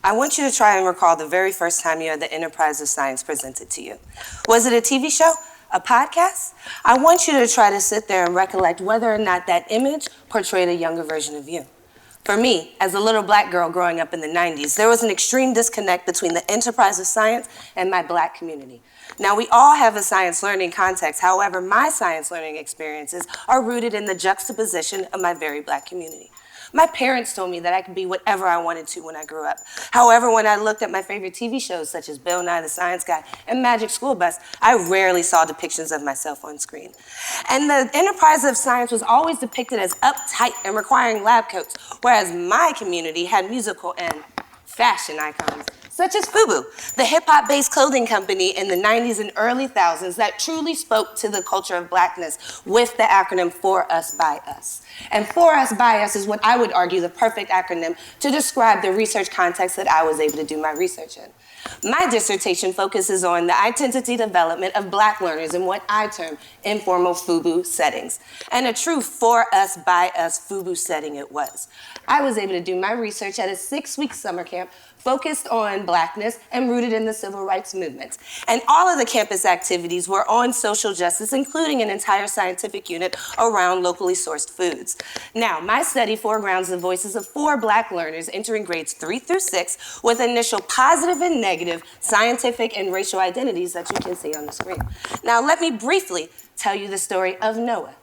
I want you to try and recall the very first time you had the enterprise of science presented to you. Was it a TV show? A podcast? I want you to try to sit there and recollect whether or not that image portrayed a younger version of you. For me, as a little black girl growing up in the 90s, there was an extreme disconnect between the enterprise of science and my black community. Now, we all have a science learning context. However, my science learning experiences are rooted in the juxtaposition of my very black community. My parents told me that I could be whatever I wanted to when I grew up. However, when I looked at my favorite TV shows such as Bill Nye the Science Guy and Magic School Bus, I rarely saw depictions of myself on screen. And the enterprise of science was always depicted as uptight and requiring lab coats, whereas my community had musical and fashion icons, such as FUBU, the hip-hop-based clothing company in the 90s and early thousands that truly spoke to the culture of blackness with the acronym For Us, By Us. And For Us, By Us is what I would argue the perfect acronym to describe the research context that I was able to do my research in. My dissertation focuses on the identity development of black learners in what I term informal FUBU settings. And a true For Us, By Us FUBU setting it was. I was able to do my research at a 6-week summer camp focused on blackness and rooted in the civil rights movement. And all of the campus activities were on social justice, including an entire scientific unit around locally sourced foods. Now, my study foregrounds the voices of 4 black learners entering grades 3 through 6 with initial positive and negative scientific and racial identities that you can see on the screen. Now, let me briefly tell you the story of Noah.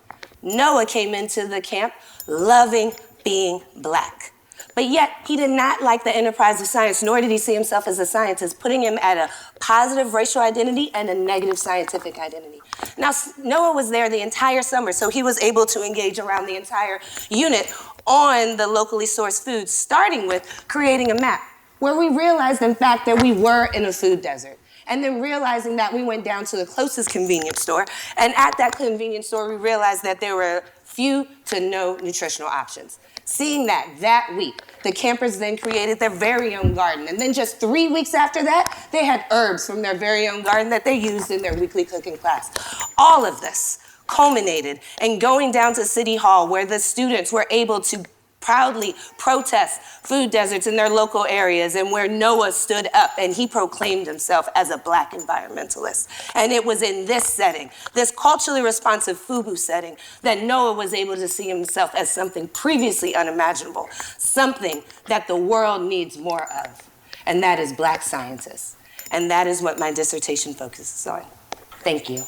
Noah came into the camp loving being black. But yet, he did not like the enterprise of science, nor did he see himself as a scientist, putting him at a positive racial identity and a negative scientific identity. Now, Noah was there the entire summer, so he was able to engage around the entire unit on the locally sourced foods, starting with creating a map, where we realized, in fact, that we were in a food desert. And then realizing that we went down to the closest convenience store, and at that convenience store, we realized that there were few to no nutritional options. Seeing that week, the campers then created their very own garden. And then just 3 weeks after that, they had herbs from their very own garden that they used in their weekly cooking class. All of this culminated in going down to City Hall, where the students were able to proudly protest food deserts in their local areas, and where Noah stood up and he proclaimed himself as a black environmentalist. And it was in this setting, this culturally responsive FUBU setting, that Noah was able to see himself as something previously unimaginable, something that the world needs more of, and that is black scientists. And that is what my dissertation focuses on. Thank you.